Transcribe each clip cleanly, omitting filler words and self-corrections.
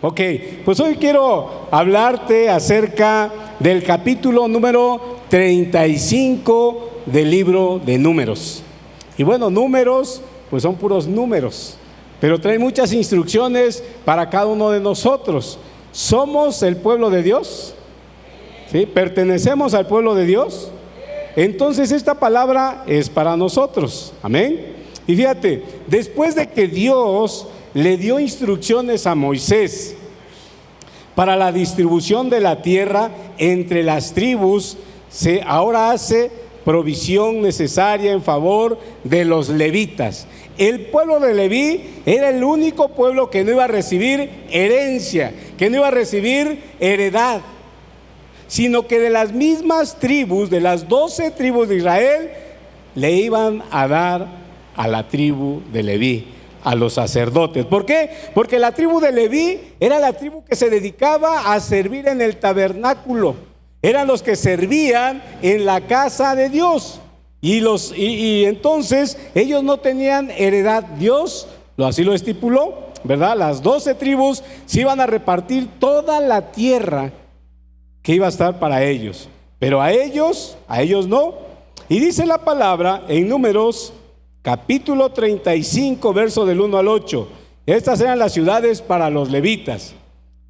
Ok, pues hoy quiero hablarte acerca del capítulo número 35 del libro de Números. Y bueno, números, pues son puros números, pero trae muchas instrucciones para cada uno de nosotros. ¿Somos el pueblo de Dios? ¿Sí? ¿Pertenecemos al pueblo de Dios? Entonces esta palabra es para nosotros. Amén. Y fíjate, después de que Dios le dio instrucciones a Moisés para la distribución de la tierra entre las tribus, ahora hace provisión necesaria en favor de los levitas. El pueblo de Leví era el único pueblo que no iba a recibir herencia, que no iba a recibir heredad, sino que de las mismas tribus, de las 12 tribus de Israel, le iban a dar a la tribu de Leví, a los sacerdotes. ¿Por qué? Porque la tribu de Leví era la tribu que se dedicaba a servir en el tabernáculo. Eran los que servían en la casa de Dios. Y entonces ellos no tenían heredad. Dios así lo estipuló, ¿verdad? Las 12 tribus se iban a repartir toda la tierra que iba a estar para ellos. Pero a ellos no. Y dice la palabra en Números capítulo 35, verso del 1 al 8. Estas eran las ciudades para los levitas.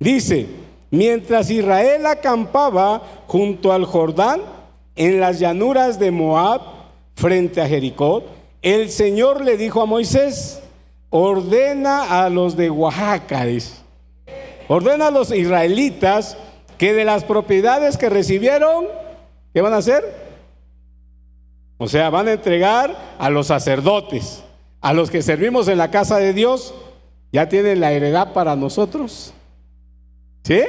Dice: mientras Israel acampaba junto al Jordán, en las llanuras de Moab, frente a Jericó, el Señor le dijo a Moisés: ordena a los de Oaxaca, dice, ordena a los israelitas que de las propiedades que recibieron, ¿qué van a hacer? O sea, van a entregar a los sacerdotes, a los que servimos en la casa de Dios. Ya tienen la heredad para nosotros. ¿Sí?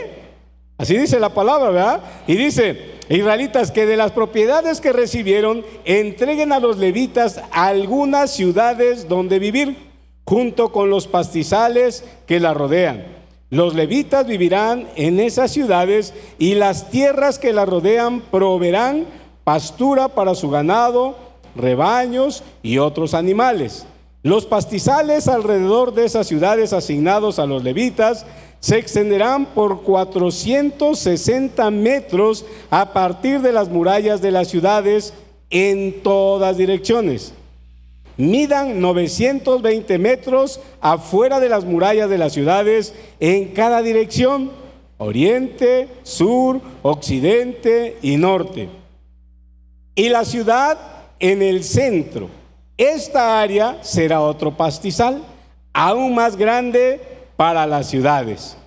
Así dice la palabra, ¿verdad? Y dice: israelitas, que de las propiedades que recibieron, entreguen a los levitas algunas ciudades donde vivir, junto con los pastizales que la rodean. Los levitas vivirán en esas ciudades, y las tierras que la rodean proveerán pastura para su ganado, rebaños y otros animales. Los pastizales alrededor de esas ciudades asignados a los levitas se extenderán por 460 metros a partir de las murallas de las ciudades en todas direcciones. Midan 920 metros afuera de las murallas de las ciudades en cada dirección: oriente, sur, occidente y norte. Y la ciudad en el centro. Esta área será otro pastizal, aún más grande para las ciudades.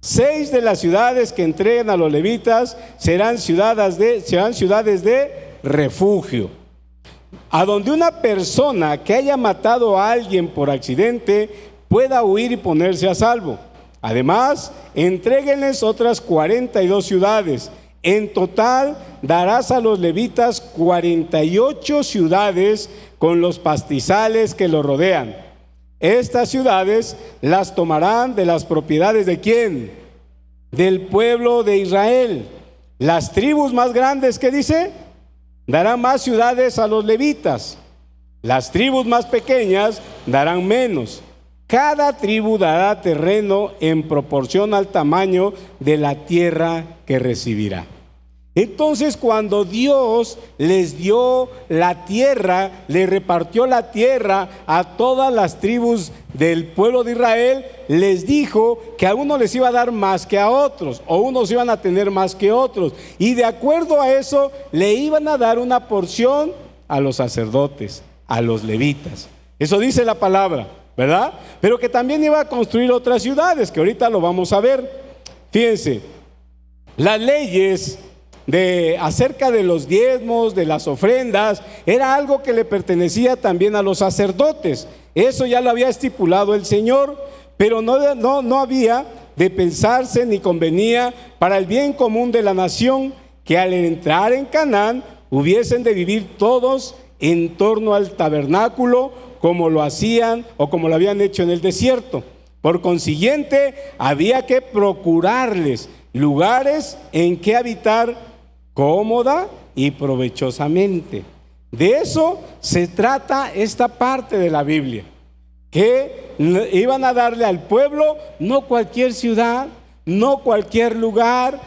6 de las ciudades que entreguen a los levitas serán ciudades de refugio, a donde una persona que haya matado a alguien por accidente pueda huir y ponerse a salvo. Además, entréguenles otras 42 ciudades. En total darás a los levitas 48 ciudades con los pastizales que los rodean. Estas ciudades las tomarán de las propiedades ¿de quién? Del pueblo de Israel. Las tribus más grandes, ¿qué dice? Darán más ciudades a los levitas. Las tribus más pequeñas darán menos. Cada tribu dará terreno en proporción al tamaño de la tierra que recibirá. Entonces, cuando Dios les dio la tierra, le repartió la tierra a todas las tribus del pueblo de Israel, les dijo que a unos les iba a dar más que a otros, o unos iban a tener más que otros, y de acuerdo a eso le iban a dar una porción a los sacerdotes, a los levitas. Eso dice la palabra, ¿verdad? Pero que también iba a construir otras ciudades, que ahorita lo vamos a ver. Fíjense, las leyes acerca de los diezmos, de las ofrendas, era algo que le pertenecía también a los sacerdotes. Eso ya lo había estipulado el Señor, pero no había de pensarse ni convenía para el bien común de la nación que al entrar en Canaán hubiesen de vivir todos en torno al tabernáculo, como lo hacían o como lo habían hecho en el desierto. Por consiguiente, había que procurarles lugares en que habitar cómoda y provechosamente. De eso se trata esta parte de la Biblia, que iban a darle al pueblo no cualquier ciudad, no cualquier lugar.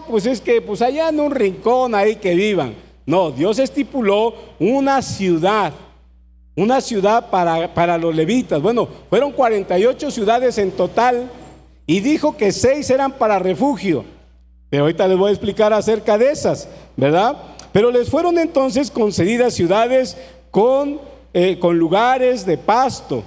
Pues es que pues allá en un rincón ahí que vivan. No, Dios estipuló una ciudad para los levitas. Bueno, fueron 48 ciudades en total y dijo que 6 eran para refugio. Pero ahorita les voy a explicar acerca de esas, ¿verdad? Pero les fueron entonces concedidas ciudades con lugares de pasto.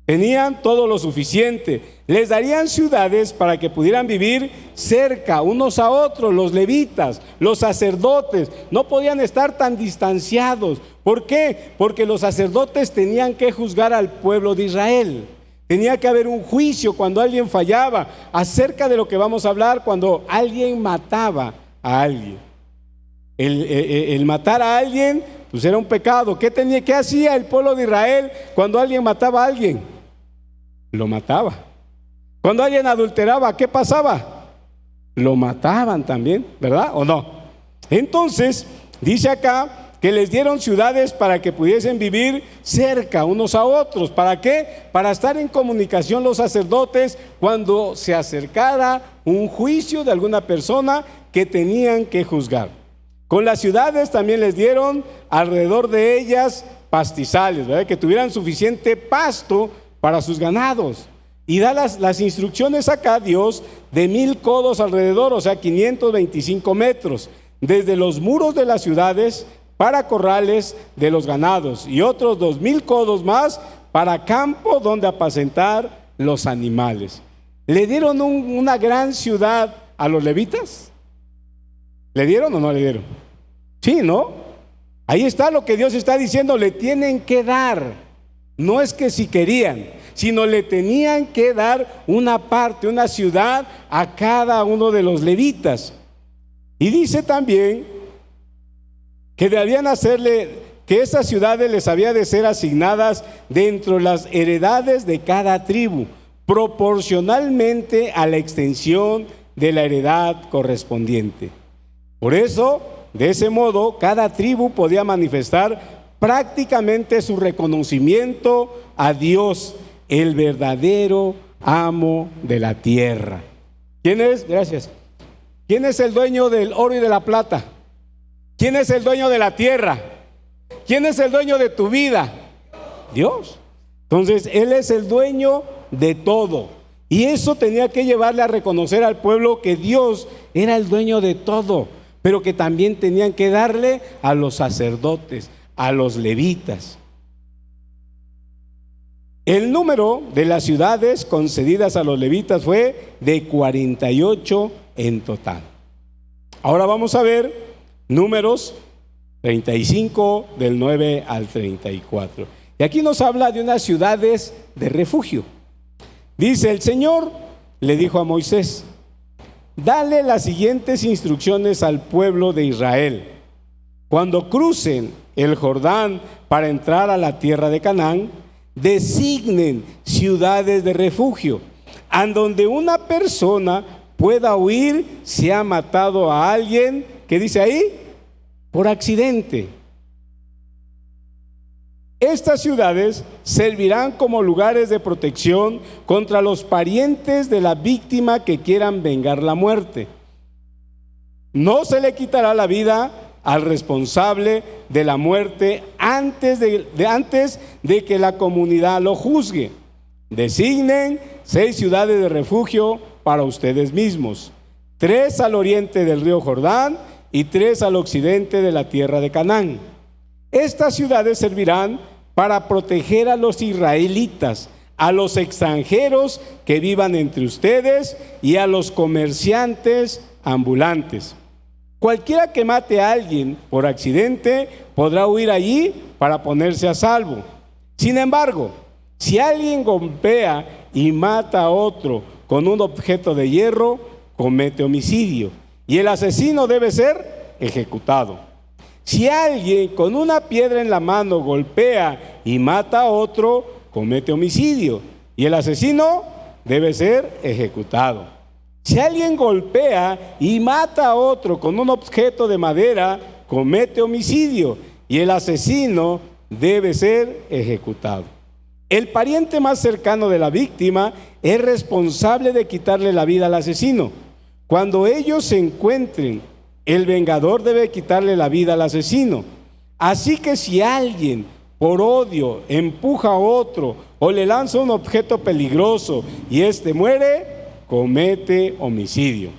Tenían todo lo suficiente. Les darían ciudades para que pudieran vivir cerca unos a otros. Los levitas, los sacerdotes, no podían estar tan distanciados. ¿Por qué? Porque los sacerdotes tenían que juzgar al pueblo de Israel. Tenía que haber un juicio cuando alguien fallaba, acerca de lo que vamos a hablar cuando alguien mataba a alguien. El matar a alguien pues era un pecado. ¿Qué hacía el pueblo de Israel cuando alguien mataba a alguien? Lo mataba. Cuando alguien adulteraba, ¿qué pasaba? Lo mataban también, ¿verdad? ¿O no? Entonces, dice acá que les dieron ciudades para que pudiesen vivir cerca unos a otros. ¿Para qué? Para estar en comunicación los sacerdotes cuando se acercara un juicio de alguna persona que tenían que juzgar. Con las ciudades también les dieron alrededor de ellas pastizales, ¿verdad? Que tuvieran suficiente pasto para sus ganados. Y da las instrucciones acá Dios de 1000 codos alrededor, o sea 525 metros, desde los muros de las ciudades para corrales de los ganados, y otros 2000 codos más para campo donde apacentar los animales. ¿Le dieron una gran ciudad a los levitas? ¿Le dieron o no le dieron? Sí, ¿no? Ahí está lo que Dios está diciendo, le tienen que dar. No es que si querían, sino le tenían que dar una parte, una ciudad a cada uno de los levitas. Y dice también que debían hacerle, que esas ciudades les había de ser asignadas dentro de las heredades de cada tribu, proporcionalmente a la extensión de la heredad correspondiente. Por eso, de ese modo, cada tribu podía manifestar prácticamente su reconocimiento a Dios, el verdadero amo de la tierra. ¿Quién es? Gracias. ¿Quién es el dueño del oro y de la plata? ¿Quién es el dueño de la tierra? ¿Quién es el dueño de tu vida? Dios. Entonces, Él es el dueño de todo. Y eso tenía que llevarle a reconocer al pueblo que Dios era el dueño de todo, pero que también tenían que darle a los sacerdotes, a los levitas. El número de las ciudades concedidas a los levitas fue de 48 en total. Ahora vamos a ver Números 35 del 9 al 34. Y aquí nos habla de unas ciudades de refugio. Dice: el Señor le dijo a Moisés: dale las siguientes instrucciones al pueblo de Israel. Cuando crucen el Jordán para entrar a la tierra de Canaán, designen ciudades de refugio, a donde una persona pueda huir si ha matado a alguien, ¿qué dice ahí? Por accidente. Estas ciudades servirán como lugares de protección contra los parientes de la víctima que quieran vengar la muerte. No se le quitará la vida al responsable de la muerte antes de que la comunidad lo juzgue. Designen 6 ciudades de refugio para ustedes mismos, 3 al oriente del río Jordán y 3 al occidente de la tierra de Canaán. Estas ciudades servirán para proteger a los israelitas, a los extranjeros que vivan entre ustedes y a los comerciantes ambulantes. Cualquiera que mate a alguien por accidente podrá huir allí para ponerse a salvo. Sin embargo, si alguien golpea y mata a otro con un objeto de hierro, comete homicidio, y el asesino debe ser ejecutado. Si alguien con una piedra en la mano golpea y mata a otro, comete homicidio, y el asesino debe ser ejecutado. Si alguien golpea y mata a otro con un objeto de madera, comete homicidio, y el asesino debe ser ejecutado. El pariente más cercano de la víctima es responsable de quitarle la vida al asesino. Cuando ellos se encuentren, el vengador debe quitarle la vida al asesino. Así que si alguien por odio empuja a otro o le lanza un objeto peligroso y éste muere, comete homicidio.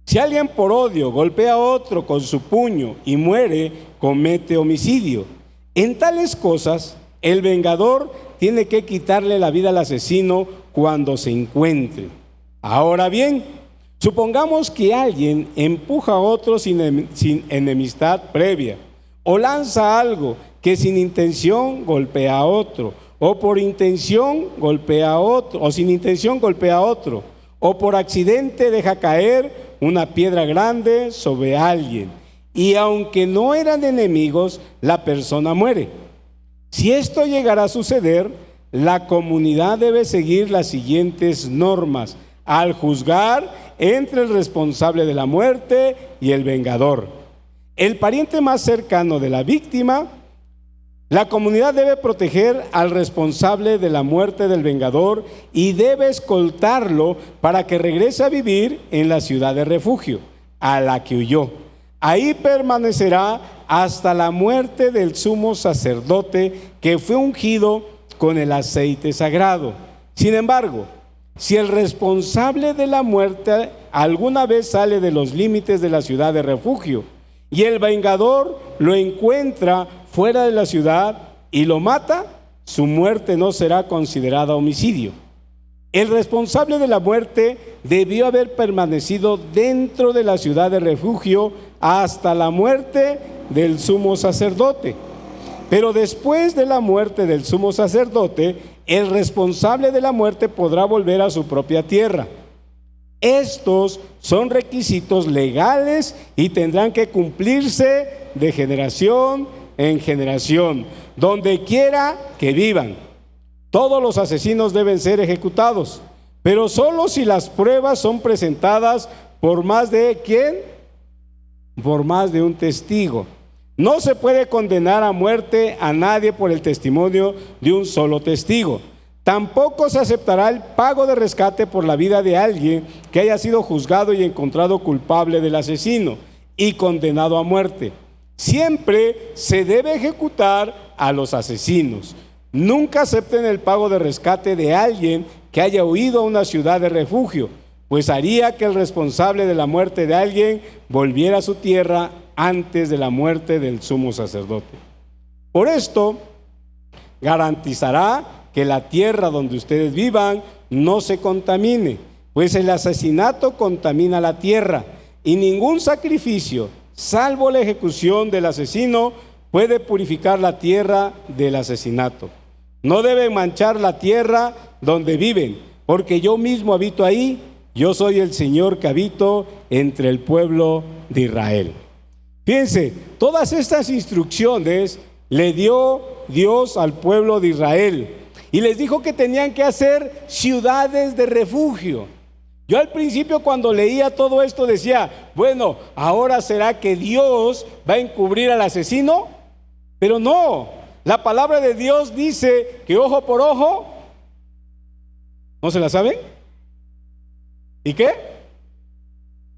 Si alguien por odio golpea a otro con su puño y muere, comete homicidio. En tales cosas, el vengador tiene que quitarle la vida al asesino cuando se encuentre. Ahora bien, supongamos que alguien empuja a otro sin enemistad previa, o lanza algo que sin intención golpea a otro, o por intención golpea a otro, o sin intención golpea a otro, o por accidente deja caer una piedra grande sobre alguien, y aunque no eran enemigos, la persona muere. Si esto llegara a suceder, la comunidad debe seguir las siguientes normas al juzgar entre el responsable de la muerte y el vengador. El pariente más cercano de la víctima, la comunidad debe proteger al responsable de la muerte del vengador y debe escoltarlo para que regrese a vivir en la ciudad de refugio a la que huyó. Ahí permanecerá hasta la muerte del sumo sacerdote que fue ungido con el aceite sagrado. Sin embargo, si el responsable de la muerte alguna vez sale de los límites de la ciudad de refugio y el vengador lo encuentra fuera de la ciudad y lo mata, su muerte no será considerada homicidio. El responsable de la muerte debió haber permanecido dentro de la ciudad de refugio hasta la muerte del sumo sacerdote. Pero después de la muerte del sumo sacerdote, el responsable de la muerte podrá volver a su propia tierra. Estos son requisitos legales y tendrán que cumplirse de generación en generación, donde quiera que vivan. Todos los asesinos deben ser ejecutados, pero solo si las pruebas son presentadas por más de ¿quién? Por más de un testigo. No se puede condenar a muerte a nadie por el testimonio de un solo testigo. Tampoco se aceptará el pago de rescate por la vida de alguien que haya sido juzgado y encontrado culpable del asesino y condenado a muerte. Siempre se debe ejecutar a los asesinos. Nunca acepten el pago de rescate de alguien que haya huido a una ciudad de refugio, pues haría que el responsable de la muerte de alguien volviera a su tierra antes de la muerte del sumo sacerdote. Por esto, garantizará que la tierra donde ustedes vivan no se contamine, pues el asesinato contamina la tierra y ningún sacrificio, salvo la ejecución del asesino, puede purificar la tierra del asesinato. No deben manchar la tierra donde viven, porque yo mismo habito ahí. Yo soy el Señor que habito entre el pueblo de Israel. Fíjense, todas estas instrucciones le dio Dios al pueblo de Israel y les dijo que tenían que hacer ciudades de refugio. Yo al principio cuando leía todo esto decía, bueno, ¿ahora será que Dios va a encubrir al asesino? Pero no. La palabra de Dios dice que ojo por ojo, ¿no se la saben? ¿Y qué?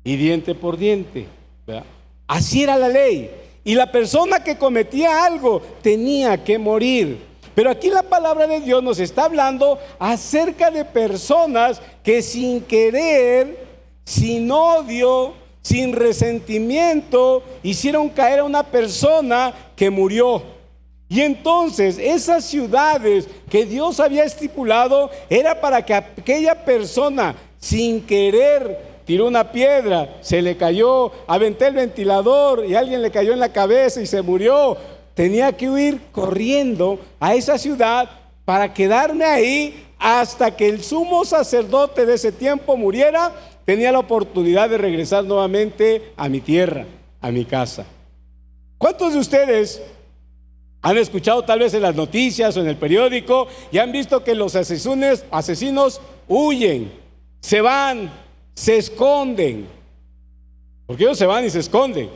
Y diente por diente, ¿verdad? Así era la ley. Y la persona que cometía algo tenía que morir. Pero aquí la palabra de Dios nos está hablando acerca de personas que sin querer, sin odio, sin resentimiento, hicieron caer a una persona que murió. Y entonces esas ciudades que Dios había estipulado era para que aquella persona sin querer tiró una piedra, se le cayó, aventé el ventilador y alguien le cayó en la cabeza y se murió. Tenía que huir corriendo a esa ciudad para quedarme ahí hasta que el sumo sacerdote de ese tiempo muriera. Tenía la oportunidad de regresar nuevamente a mi tierra, a mi casa. ¿Cuántos de ustedes han escuchado tal vez en las noticias o en el periódico y han visto que los asesinos huyen, se van, se esconden? Porque ellos se van y se esconden.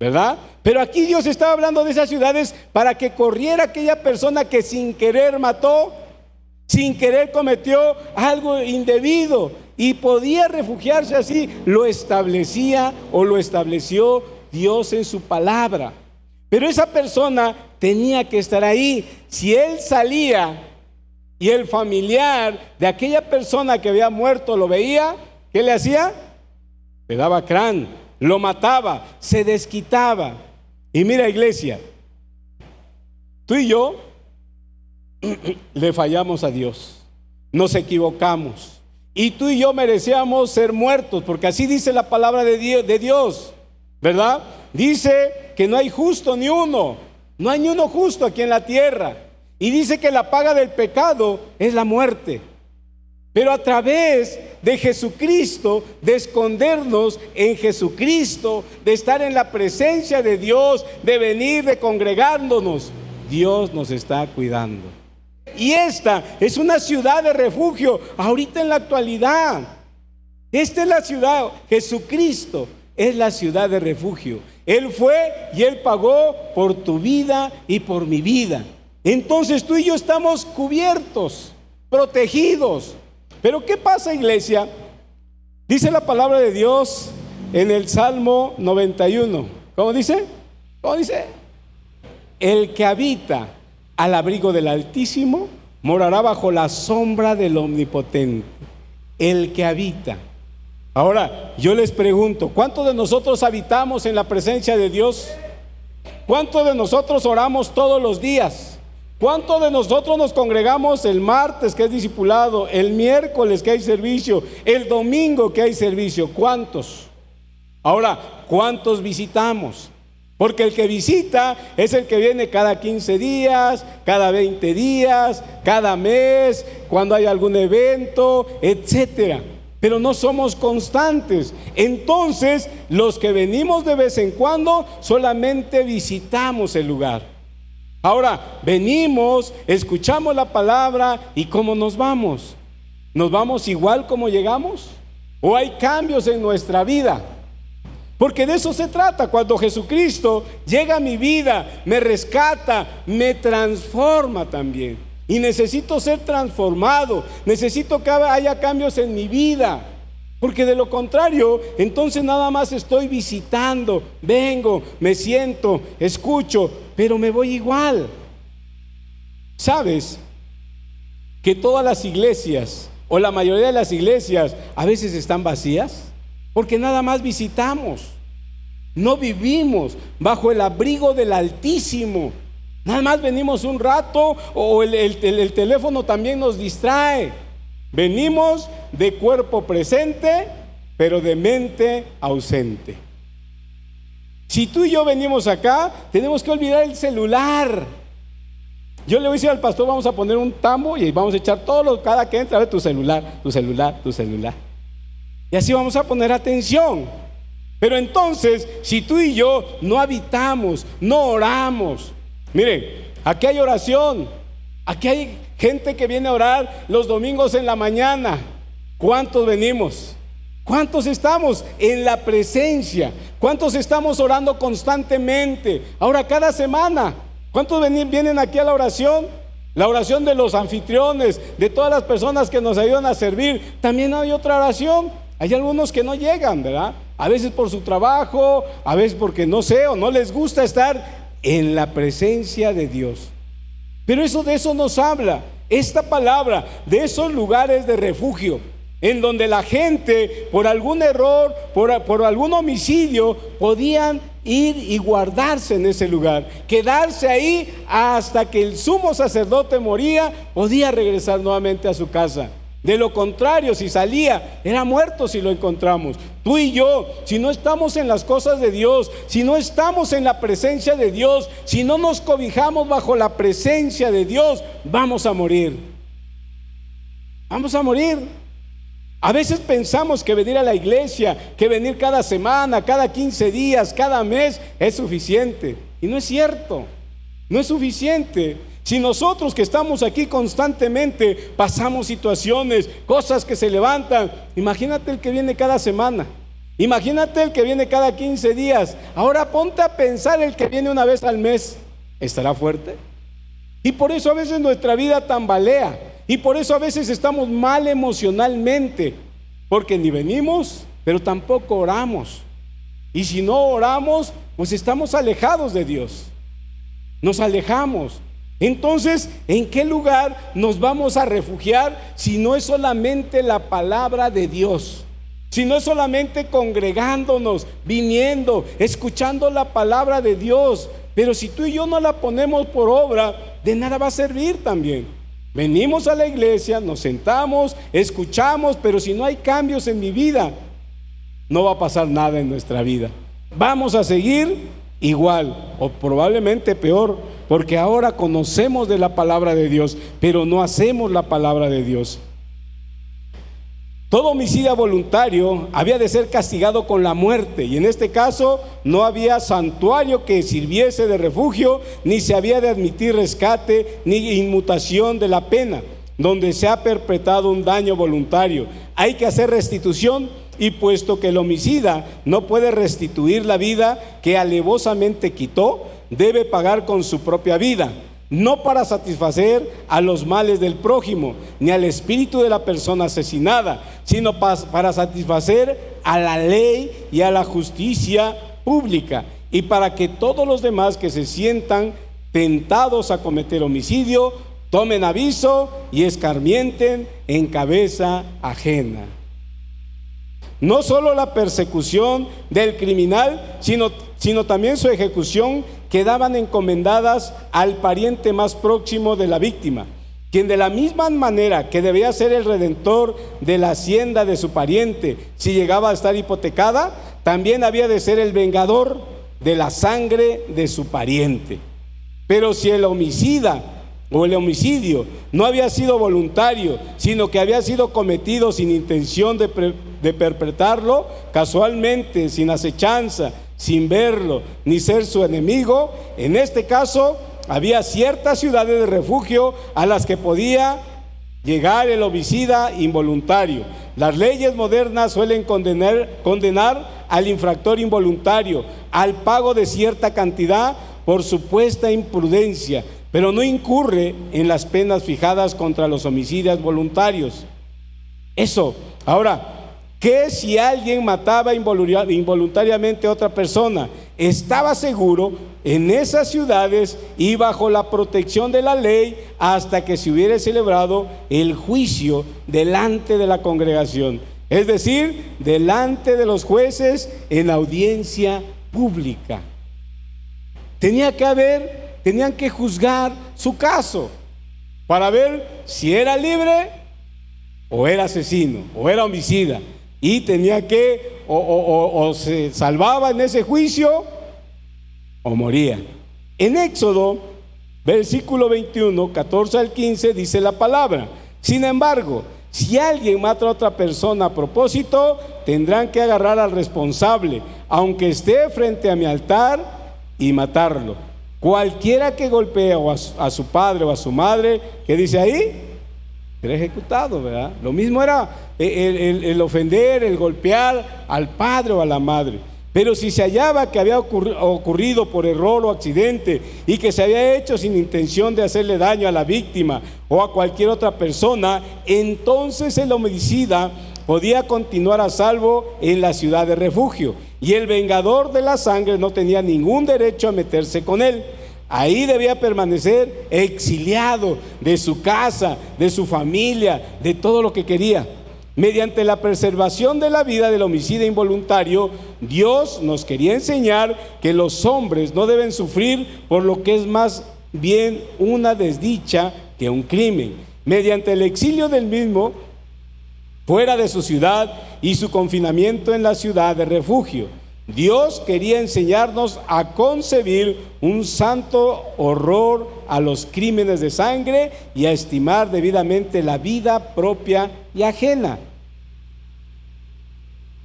¿verdad? Pero aquí Dios estaba hablando de esas ciudades para que corriera aquella persona que sin querer mató, sin querer cometió algo indebido y podía refugiarse así. Lo establecía o lo estableció Dios en su palabra. Pero esa persona tenía que estar ahí. Si él salía y el familiar de aquella persona que había muerto lo veía, ¿qué le hacía? Le daba crán, lo mataba, se desquitaba. Y mira, iglesia, tú y yo le fallamos a Dios, nos equivocamos, y tú y yo merecíamos ser muertos, porque así dice la palabra de Dios, ¿verdad? Dice que no hay justo ni uno, no hay ni uno justo aquí en la tierra, y dice que la paga del pecado es la muerte. Pero a través de Jesucristo, de escondernos en Jesucristo, de estar en la presencia de Dios, de venir, de congregándonos, Dios nos está cuidando. Y esta es una ciudad de refugio ahorita en la actualidad. Esta es la ciudad, Jesucristo es la ciudad de refugio. Él fue y Él pagó por tu vida y por mi vida. Entonces tú y yo estamos cubiertos, protegidos. Pero ¿qué pasa, iglesia? Dice la palabra de Dios en el Salmo 91. ¿Cómo dice? ¿Cómo dice? El que habita al abrigo del Altísimo morará bajo la sombra del Omnipotente. El que habita. Ahora, yo les pregunto, ¿cuántos de nosotros habitamos en la presencia de Dios? ¿Cuántos de nosotros oramos todos los días? ¿Cuántos de nosotros nos congregamos el martes que es discipulado, el miércoles que hay servicio, el domingo que hay servicio? ¿Cuántos? Ahora, ¿cuántos visitamos? Porque el que visita es el que viene cada 15 días, cada 20 días, cada mes, cuando hay algún evento, etcétera. Pero no somos constantes. Entonces, los que venimos de vez en cuando solamente visitamos el lugar. Ahora, venimos, escuchamos la palabra y ¿cómo nos vamos? ¿Nos vamos igual como llegamos? ¿O hay cambios en nuestra vida? Porque de eso se trata. Cuando Jesucristo llega a mi vida, me rescata, me transforma también. Y necesito ser transformado, necesito que haya cambios en mi vida. Porque de lo contrario, entonces nada más estoy visitando, vengo, me siento, escucho, pero me voy igual. ¿Sabes que todas las iglesias, o la mayoría de las iglesias, a veces están vacías? Porque nada más visitamos, no vivimos bajo el abrigo del Altísimo. Nada más venimos un rato, o el teléfono también nos distrae. Venimos de cuerpo presente, pero de mente ausente. Si tú y yo venimos acá, tenemos que olvidar el celular. Yo le voy a decir al pastor, vamos a poner un tambo y vamos a echar cada que entra, a ver tu celular. Y así vamos a poner atención. Pero entonces, si tú y yo no habitamos, no oramos. Miren, aquí hay oración, aquí hay gente que viene a orar los domingos en la mañana. ¿Cuántos venimos? ¿Cuántos estamos en la presencia? ¿Cuántos estamos orando constantemente? Ahora, cada semana, ¿cuántos vienen aquí a la oración? La oración de los anfitriones, de todas las personas que nos ayudan a servir. También hay otra oración. Hay algunos que no llegan, ¿verdad? A veces por su trabajo, a veces porque no sé, o no les gusta estar en la presencia de Dios. Pero de eso nos habla esta palabra, de esos lugares de refugio, en donde la gente, por algún error, por algún homicidio, podían ir y guardarse en ese lugar, quedarse ahí hasta que el sumo sacerdote moría, podía regresar nuevamente a su casa. De lo contrario, si salía, era muerto si lo encontramos. Tú y yo, si no estamos en las cosas de Dios, si no estamos en la presencia de Dios, si no nos cobijamos bajo la presencia de Dios, vamos a morir. Vamos a morir. A veces pensamos que venir a la iglesia, que venir cada semana, cada 15 días, cada mes es suficiente. Y no es cierto, no es suficiente. Si nosotros que estamos aquí constantemente pasamos situaciones, cosas que se levantan, imagínate el que viene cada semana. Imagínate el que viene cada 15 días. Ahora ponte a pensar el que viene una vez al mes. ¿Estará fuerte? Y por eso a veces nuestra vida tambalea. Y por eso a veces estamos mal emocionalmente. Porque ni venimos, pero tampoco oramos. Y si no oramos, pues estamos alejados de Dios. Nos alejamos. Entonces, ¿en qué lugar nos vamos a refugiar si no es solamente la palabra de Dios? Si no es solamente congregándonos, viniendo, escuchando la palabra de Dios. Pero si tú y yo no la ponemos por obra, de nada va a servir también. Venimos a la iglesia, nos sentamos, escuchamos, pero si no hay cambios en mi vida, no va a pasar nada en nuestra vida. Vamos a seguir igual o probablemente peor, porque ahora conocemos de la palabra de Dios, pero no hacemos la palabra de Dios. Todo homicida voluntario había de ser castigado con la muerte, y en este caso no había santuario que sirviese de refugio, ni se había de admitir rescate ni inmutación de la pena donde se ha perpetrado un daño voluntario. Hay que hacer restitución, y puesto que el homicida no puede restituir la vida que alevosamente quitó, debe pagar con su propia vida, no para satisfacer a los males del prójimo, ni al espíritu de la persona asesinada, sino para satisfacer a la ley y a la justicia pública, y para que todos los demás que se sientan tentados a cometer homicidio, tomen aviso y escarmienten en cabeza ajena. No solo la persecución del criminal, sino también su ejecución quedaban encomendadas al pariente más próximo de la víctima, quien de la misma manera que debía ser el redentor de la hacienda de su pariente si llegaba a estar hipotecada, también había de ser el vengador de la sangre de su pariente. Pero si el homicida o el homicidio no había sido voluntario, sino que había sido cometido sin intención de perpetrarlo, casualmente, sin acechanza, sin verlo, ni ser su enemigo, en este caso había ciertas ciudades de refugio a las que podía llegar el homicida involuntario. Las leyes modernas suelen condenar al infractor involuntario al pago de cierta cantidad por supuesta imprudencia, pero no incurre en las penas fijadas contra los homicidas voluntarios. Eso. Ahora, ¿qué si alguien mataba involuntariamente a otra persona? Estaba seguro en esas ciudades y bajo la protección de la ley hasta que se hubiera celebrado el juicio delante de la congregación, es decir, delante de los jueces en audiencia pública. Tenían que juzgar su caso para ver si era libre o era asesino o era homicida, y tenía que o se salvaba en ese juicio o moría. En Éxodo, versículo 21, 14 al 15, dice la palabra: sin embargo, si alguien mata a otra persona a propósito, tendrán que agarrar al responsable, aunque esté frente a mi altar, y matarlo. Cualquiera que golpee a su padre o a su madre, ¿qué dice ahí? Era ejecutado, ¿verdad? Lo mismo era el ofender, el golpear al padre o a la madre. Pero si se hallaba que había ocurrido por error o accidente y que se había hecho sin intención de hacerle daño a la víctima o a cualquier otra persona, entonces el homicida podía continuar a salvo en la ciudad de refugio, y el vengador de la sangre no tenía ningún derecho a meterse con él. Ahí debía permanecer exiliado de su casa, de su familia, de todo lo que quería. Mediante la preservación de la vida del homicida involuntario, Dios nos quería enseñar que los hombres no deben sufrir por lo que es más bien una desdicha que un crimen. Mediante el exilio del mismo fuera de su ciudad y su confinamiento en la ciudad de refugio, Dios quería enseñarnos a concebir un santo horror a los crímenes de sangre y a estimar debidamente la vida propia y ajena.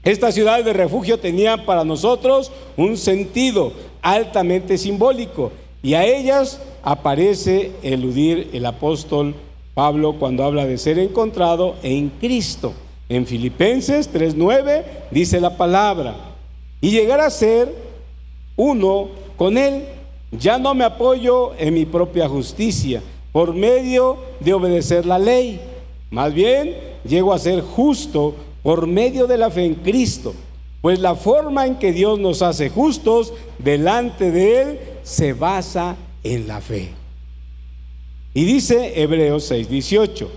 Estas ciudades de refugio tenían para nosotros un sentido altamente simbólico, y a ellas aparece eludir el apóstol Pablo cuando habla de ser encontrado en Cristo. En Filipenses 3:9 dice la palabra: y llegar a ser uno con Él. Ya no me apoyo en mi propia justicia por medio de obedecer la ley. Más bien, llego a ser justo por medio de la fe en Cristo. Pues la forma en que Dios nos hace justos delante de Él se basa en la fe. Y dice Hebreos 6:18: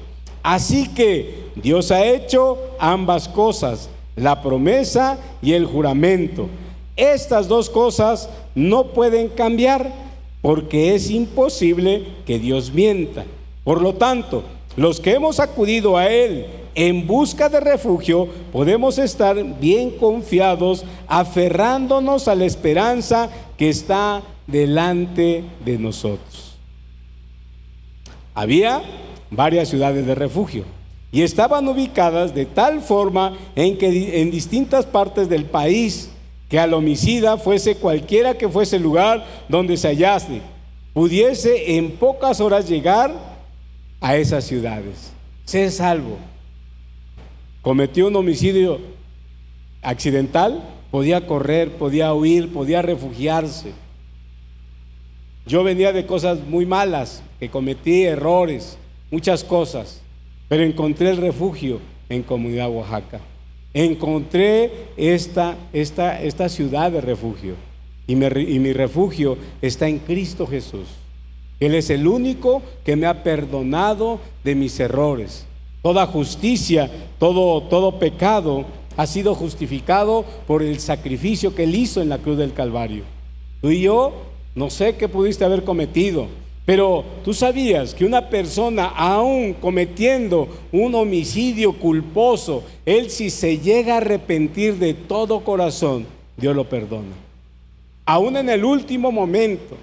así que Dios ha hecho ambas cosas, la promesa y el juramento. Estas dos cosas no pueden cambiar, porque es imposible que Dios mienta. Por lo tanto, los que hemos acudido a Él en busca de refugio, podemos estar bien confiados, aferrándonos a la esperanza que está delante de nosotros. Había varias ciudades de refugio y estaban ubicadas de tal forma en que en distintas partes del país, que al homicida, fuese cualquiera que fuese el lugar donde se hallase, pudiese en pocas horas llegar a esas ciudades, ser salvo. Cometió un homicidio accidental, podía correr, podía huir, podía refugiarse. Yo venía de cosas muy malas, que cometí errores, muchas cosas, pero encontré el refugio en Comunidad Oaxaca. Encontré esta ciudad de refugio, y mi refugio está en Cristo Jesús. Él es el único que me ha perdonado de mis errores. Toda justicia, todo pecado ha sido justificado por el sacrificio que Él hizo en la cruz del Calvario. Tú y yo, no sé qué pudiste haber cometido, pero tú sabías que una persona, aún cometiendo un homicidio culposo, él, si se llega a arrepentir de todo corazón, Dios lo perdona. Aún en el último momento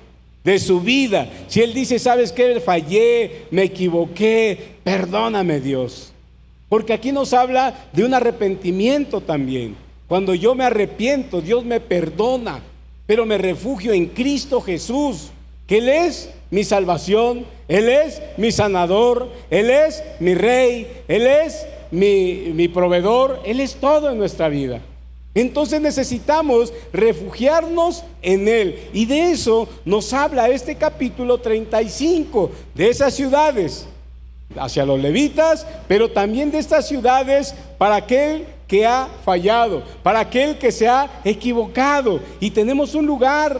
de su vida, si él dice: ¿sabes qué? Fallé, me equivoqué, perdóname, Dios. Porque aquí nos habla de un arrepentimiento también. Cuando yo me arrepiento, Dios me perdona, pero me refugio en Cristo Jesús, que Él es mi salvación, Él es mi sanador, Él es mi rey, Él es mi proveedor, Él es todo en nuestra vida. Entonces necesitamos refugiarnos en Él, y de eso nos habla este capítulo 35, de esas ciudades hacia los levitas, pero también de estas ciudades para aquel que ha fallado, para aquel que se ha equivocado. Y tenemos un lugar.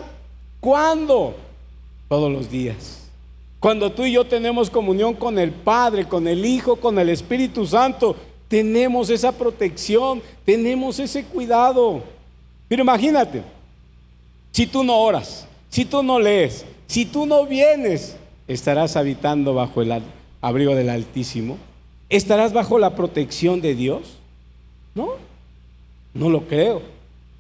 ¿Cuándo? Todos los días. Cuando tú y yo tenemos comunión con el Padre, con el Hijo, con el Espíritu Santo, tenemos esa protección, tenemos ese cuidado. Pero imagínate, si tú no oras, si tú no lees, si tú no vienes, ¿estarás habitando bajo el abrigo del Altísimo? ¿Estarás bajo la protección de Dios? No, no lo creo.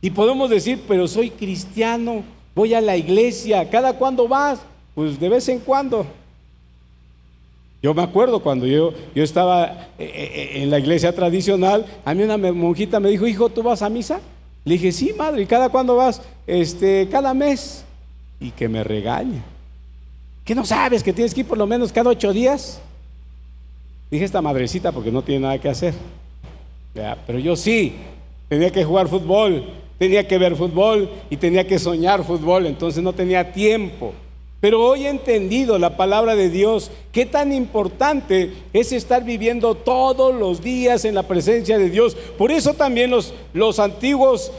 Y podemos decir: pero soy cristiano, voy a la iglesia. ¿Cada cuándo vas? Pues de vez en cuando. Yo me acuerdo cuando yo estaba en la iglesia tradicional, a mí una monjita me dijo: hijo, ¿tú vas a misa? Le dije: sí, madre. ¿Y cada cuándo vas? Cada mes. Y que me regaña. ¿Qué no sabes que tienes que ir por lo menos cada 8 días? Dije: esta madrecita, porque no tiene nada que hacer. Ya, pero yo sí, tenía que jugar fútbol, tenía que ver fútbol y tenía que soñar fútbol, entonces no tenía tiempo. Pero hoy he entendido la palabra de Dios, qué tan importante es estar viviendo todos los días en la presencia de Dios. Por eso también los antiguos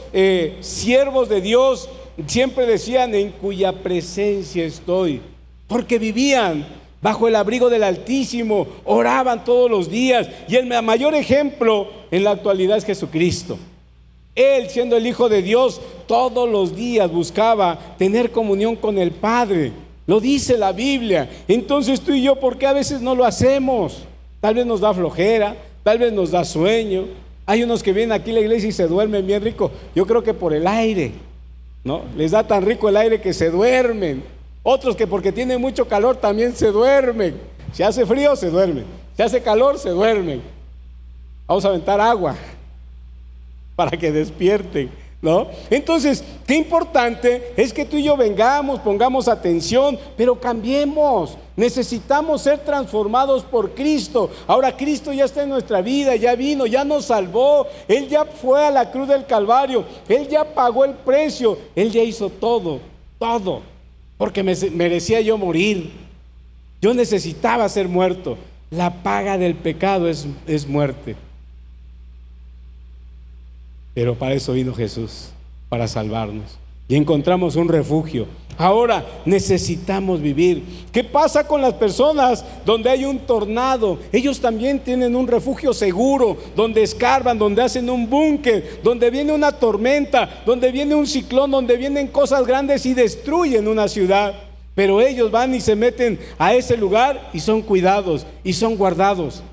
siervos de Dios siempre decían: en cuya presencia estoy, porque vivían bajo el abrigo del Altísimo, oraban todos los días. Y el mayor ejemplo en la actualidad es Jesucristo. Él, siendo el Hijo de Dios, todos los días buscaba tener comunión con el Padre. Lo dice la Biblia. Entonces tú y yo, ¿por qué a veces no lo hacemos? Tal vez nos da flojera, tal vez nos da sueño. Hay unos que vienen aquí a la iglesia y se duermen bien rico. Yo creo que por el aire, ¿no? Les da tan rico el aire que se duermen. Otros que porque tienen mucho calor también se duermen. Si hace frío, se duermen. Si hace calor, se duermen. Vamos a aventar agua para que despierten, ¿no? Entonces, qué importante es que tú y yo vengamos, pongamos atención, pero cambiemos. Necesitamos ser transformados por Cristo. Ahora Cristo ya está en nuestra vida, ya vino, ya nos salvó. Él ya fue a la cruz del Calvario. Él ya pagó el precio. Él ya hizo todo, todo. Porque merecía yo morir. Yo necesitaba ser muerto. La paga del pecado es muerte. Pero para eso vino Jesús, para salvarnos. Y encontramos un refugio. Ahora necesitamos vivir. ¿Qué pasa con las personas donde hay un tornado? Ellos también tienen un refugio seguro, donde escarban, donde hacen un búnker, donde viene una tormenta, donde viene un ciclón, donde vienen cosas grandes y destruyen una ciudad. Pero ellos van y se meten a ese lugar y son cuidados y son guardados.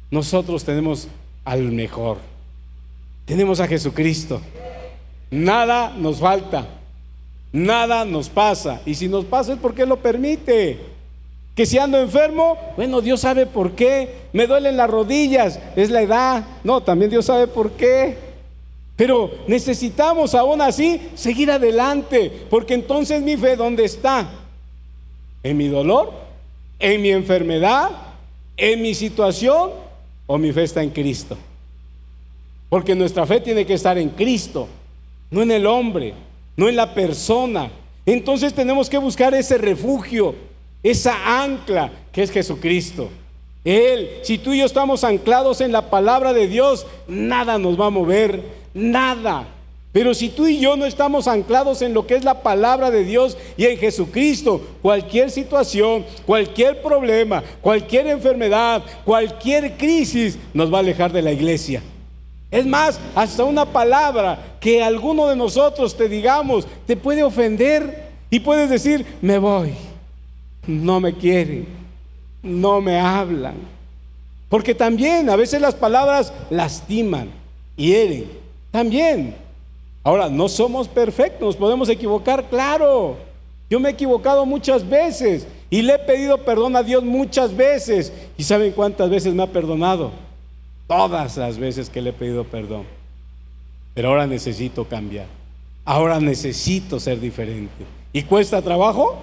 Nosotros tenemos al mejor. Tenemos a Jesucristo. Nada nos falta. Nada nos pasa. Y si nos pasa es porque Él lo permite. Que si ando enfermo, bueno, Dios sabe por qué. Me duelen las rodillas, es la edad. No, también Dios sabe por qué. Pero necesitamos aún así seguir adelante. Porque entonces mi fe, ¿dónde está? ¿En mi dolor? ¿En mi enfermedad? ¿En mi situación? ¿O mi fe está en Cristo? Porque nuestra fe tiene que estar en Cristo, no en el hombre, no en la persona. Entonces tenemos que buscar ese refugio, esa ancla que es Jesucristo. Él, si tú y yo estamos anclados en la palabra de Dios, nada nos va a mover, nada. Pero si tú y yo no estamos anclados en lo que es la palabra de Dios y en Jesucristo, cualquier situación, cualquier problema, cualquier enfermedad, cualquier crisis nos va a alejar de la iglesia. Es más, hasta una palabra que alguno de nosotros te digamos te puede ofender y puedes decir: me voy, no me quieren, no me hablan. Porque también a veces las palabras lastiman, hieren, también. Ahora, no somos perfectos, nos podemos equivocar, claro. Yo me he equivocado muchas veces y le he pedido perdón a Dios muchas veces. ¿Y saben cuántas veces me ha perdonado? Todas las veces que le he pedido perdón. Pero ahora necesito cambiar. Ahora necesito ser diferente. ¿Y cuesta trabajo?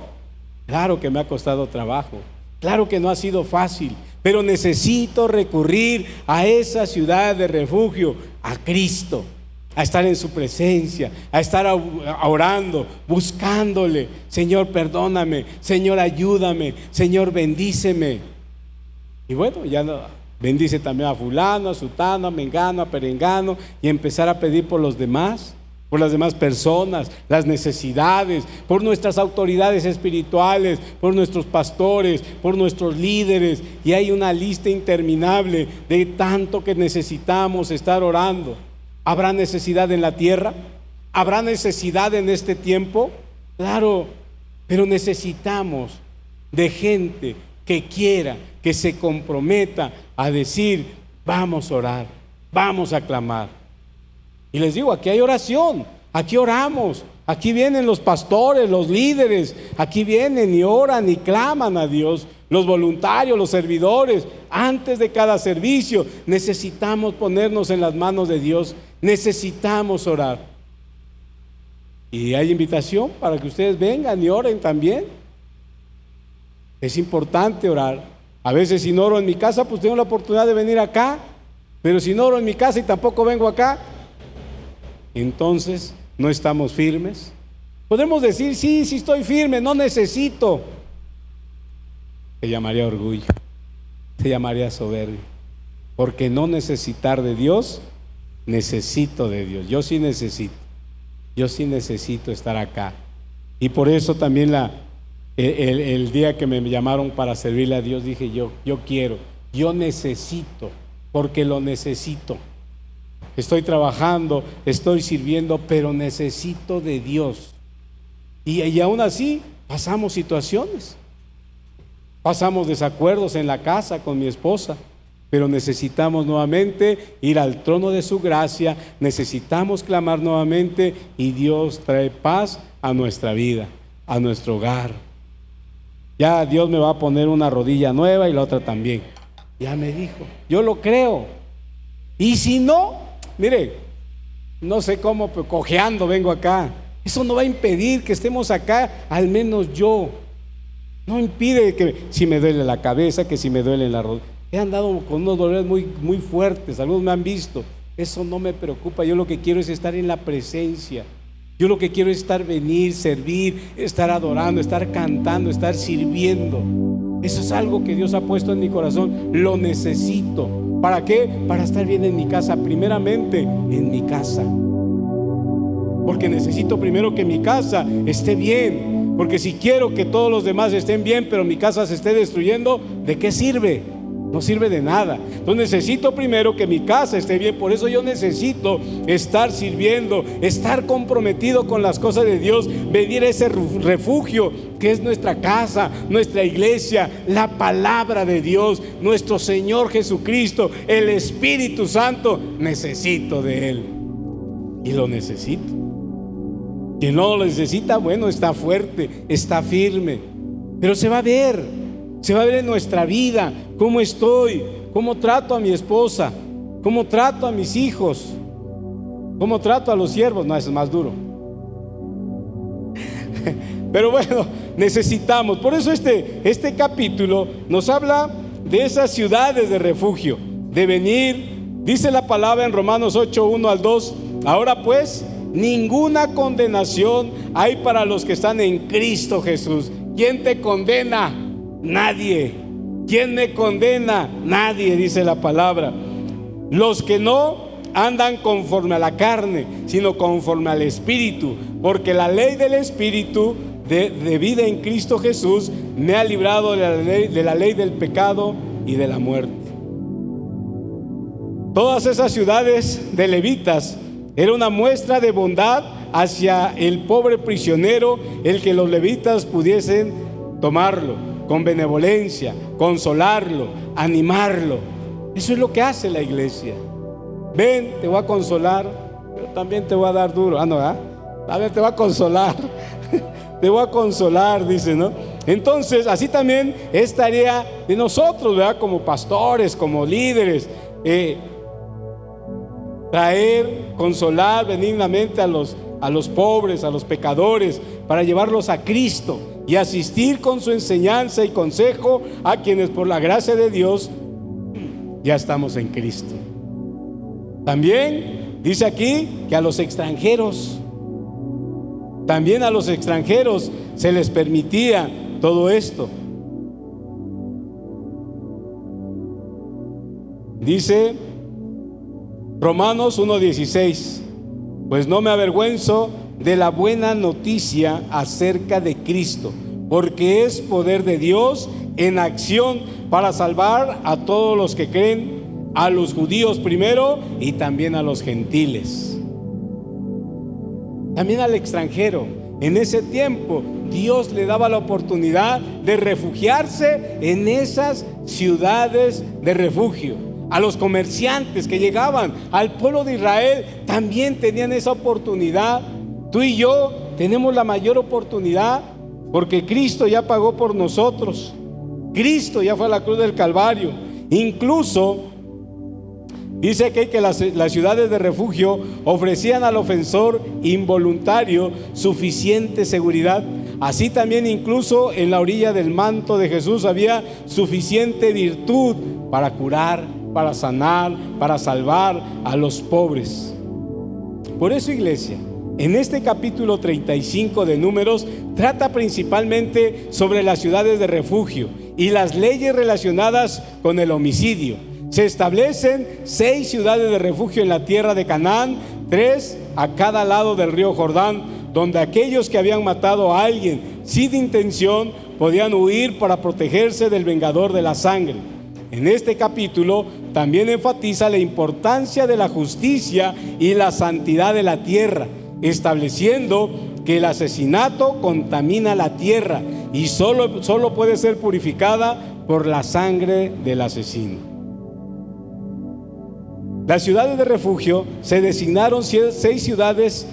Claro que me ha costado trabajo. Claro que no ha sido fácil. Pero necesito recurrir a esa ciudad de refugio, a Cristo, a estar en su presencia, a estar orando, buscándole. Señor, perdóname. Señor, ayúdame. Señor, bendíceme. Y bueno, ya no. Bendice también a fulano, a sutano, a mengano, a perengano, y empezar a pedir por los demás, por las demás personas, las necesidades, por nuestras autoridades espirituales, por nuestros pastores, por nuestros líderes. Y hay una lista interminable de tanto que necesitamos estar orando. ¿Habrá necesidad en la tierra? ¿Habrá necesidad en este tiempo? Claro, pero necesitamos de gente que quiera, que se comprometa a decir: vamos a orar, vamos a clamar. Y les digo, aquí hay oración, aquí oramos, aquí vienen los pastores, los líderes, aquí vienen y oran y claman a Dios. Los voluntarios, los servidores, antes de cada servicio necesitamos ponernos en las manos de Dios, necesitamos orar. Y hay invitación para que ustedes vengan y oren también. Es importante orar. A veces si no oro en mi casa, pues tengo la oportunidad de venir acá. Pero si no oro en mi casa y tampoco vengo acá, entonces no estamos firmes. Podemos decir: sí estoy firme, no necesito. Se llamaría orgullo, se llamaría soberbia. Porque no necesitar de Dios, necesito de Dios. Yo sí necesito estar acá. Y por eso también el día que me llamaron para servirle a Dios, dije: yo quiero, yo necesito, porque lo necesito. Estoy trabajando, estoy sirviendo, pero necesito de Dios. Y aún así pasamos situaciones, pasamos desacuerdos en la casa con mi esposa, pero necesitamos nuevamente ir al trono de su gracia, necesitamos clamar nuevamente, y Dios trae paz a nuestra vida, a nuestro hogar. Ya Dios me va a poner una rodilla nueva y la otra también. Ya me dijo, yo lo creo. Y si no, mire, no sé cómo, pero cojeando vengo acá. Eso no va a impedir que estemos acá, al menos yo. No impide que si me duele la cabeza, que si me duele la rodilla. He andado con unos dolores muy fuertes, algunos me han visto. Eso no me preocupa, yo lo que quiero es estar en la presencia. Yo lo que quiero es venir, servir, estar adorando, estar cantando, estar sirviendo. Eso es algo que Dios ha puesto en mi corazón. Lo necesito. ¿Para qué? Para estar bien en mi casa. Primeramente, en mi casa. Porque necesito primero que mi casa esté bien. Porque si quiero que todos los demás estén bien, pero mi casa se esté destruyendo, ¿de qué sirve? No sirve de nada. Entonces necesito primero que mi casa esté bien. Por eso yo necesito estar sirviendo, estar comprometido con las cosas de Dios, venir a ese refugio que es nuestra casa, nuestra iglesia, la palabra de Dios, nuestro Señor Jesucristo, el Espíritu Santo. Necesito de Él y lo necesito. Quien no lo necesita, bueno, está fuerte, está firme, pero se va a ver en nuestra vida cómo estoy, cómo trato a mi esposa, cómo trato a mis hijos, cómo trato a los siervos. No, eso es más duro. Pero bueno, necesitamos. Por eso este capítulo nos habla de esas ciudades de refugio, de venir. Dice la palabra en Romanos 8, 1 al 2. Ahora pues, ninguna condenación hay para los que están en Cristo Jesús. ¿Quién te condena? Nadie. ¿Quién me condena? Nadie, dice la palabra. Los que no andan conforme a la carne, sino conforme al Espíritu, porque la ley del Espíritu de vida en Cristo Jesús me ha librado de la ley del pecado y de la muerte. Todas esas ciudades de levitas era una muestra de bondad hacia el pobre prisionero, el que los levitas pudiesen tomarlo con benevolencia, consolarlo, animarlo. Eso es lo que hace la iglesia. Ven, te voy a consolar, pero también te voy a dar duro. No, ¿verdad? A ver, te voy a consolar. Te voy a consolar, dice, ¿no? Entonces, así también es tarea de nosotros, ¿verdad? Como pastores, como líderes, traer, consolar benignamente a los pobres, a los pecadores, para llevarlos a Cristo y asistir con su enseñanza y consejo a quienes por la gracia de Dios ya estamos en Cristo. También dice aquí que a los extranjeros, también a los extranjeros se les permitía todo esto. Dice Romanos 1:16: pues no me avergüenzo de la buena noticia acerca de Cristo, porque es poder de Dios en acción para salvar a todos los que creen, a los judíos primero y también a los gentiles. También al extranjero. En ese tiempo Dios le daba la oportunidad de refugiarse en esas ciudades de refugio. A los comerciantes que llegaban al pueblo de Israel también tenían esa oportunidad. Tú y yo tenemos la mayor oportunidad porque Cristo ya pagó por nosotros. Cristo ya fue a la cruz del Calvario. Incluso dice aquí que las ciudades de refugio ofrecían al ofensor involuntario suficiente seguridad. Así también incluso en la orilla del manto de Jesús había suficiente virtud para curar, para sanar, para salvar a los pobres. Por eso, iglesia, en este capítulo 35 de Números trata principalmente sobre las ciudades de refugio y las leyes relacionadas con el homicidio. Se establecen 6 ciudades de refugio en la tierra de Canaán, 3 a cada lado del río Jordán, donde aquellos que habían matado a alguien sin intención podían huir para protegerse del vengador de la sangre. En este capítulo también enfatiza la importancia de la justicia y la santidad de la tierra, estableciendo que el asesinato contamina la tierra y solo puede ser purificada por la sangre del asesino. Las ciudades de refugio se designaron 6 ciudades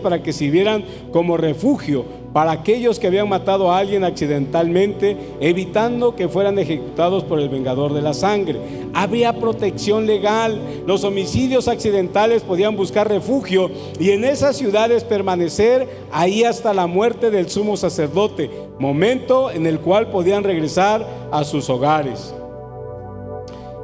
para que sirvieran como refugio para aquellos que habían matado a alguien accidentalmente, evitando que fueran ejecutados por el vengador de la sangre. Había protección legal. Los homicidios accidentales podían buscar refugio y en esas ciudades permanecer ahí hasta la muerte del sumo sacerdote, momento en el cual podían regresar a sus hogares.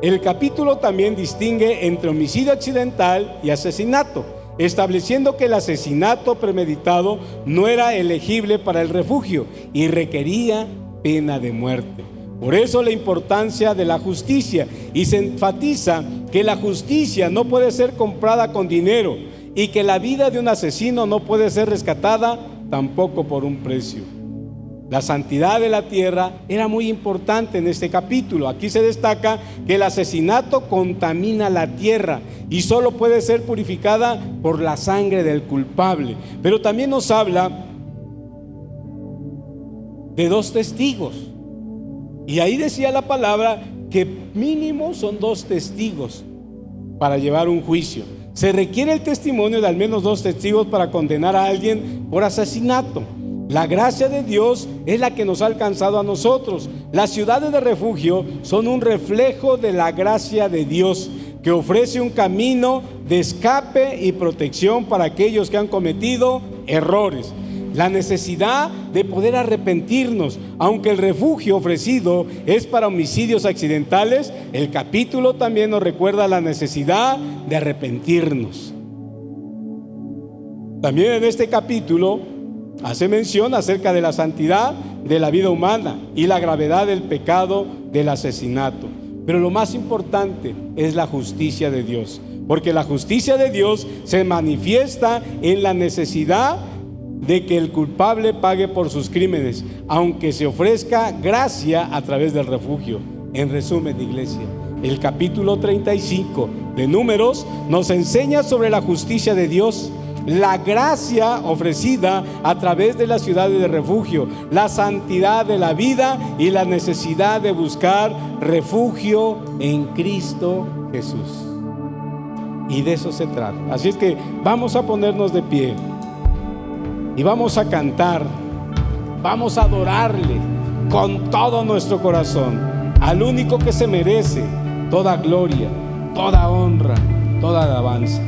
El capítulo también distingue entre homicidio accidental y asesinato, estableciendo que el asesinato premeditado no era elegible para el refugio y requería pena de muerte. Por eso la importancia de la justicia, y se enfatiza que la justicia no puede ser comprada con dinero y que la vida de un asesino no puede ser rescatada tampoco por un precio. La santidad de la tierra era muy importante en este capítulo. Aquí se destaca que el asesinato contamina la tierra y solo puede ser purificada por la sangre del culpable. Pero también nos habla de 2 testigos. Y ahí decía la palabra que mínimo son 2 testigos para llevar un juicio. Se requiere el testimonio de al menos 2 testigos para condenar a alguien por asesinato. La gracia de Dios es la que nos ha alcanzado a nosotros. Las ciudades de refugio son un reflejo de la gracia de Dios, que ofrece un camino de escape y protección para aquellos que han cometido errores. La necesidad de poder arrepentirnos, aunque el refugio ofrecido es para homicidios accidentales, el capítulo también nos recuerda la necesidad de arrepentirnos. También en este capítulo hace mención acerca de la santidad de la vida humana y la gravedad del pecado del asesinato. Pero lo más importante es la justicia de Dios, porque la justicia de Dios se manifiesta en la necesidad de que el culpable pague por sus crímenes, aunque se ofrezca gracia a través del refugio. En resumen, iglesia, el capítulo 35 de Números nos enseña sobre la justicia de Dios, la gracia ofrecida a través de las ciudades de refugio, la santidad de la vida y la necesidad de buscar refugio en Cristo Jesús. Y de eso se trata. Así es que vamos a ponernos de pie y vamos a cantar, vamos a adorarle con todo nuestro corazón al único que se merece toda gloria, toda honra, toda alabanza.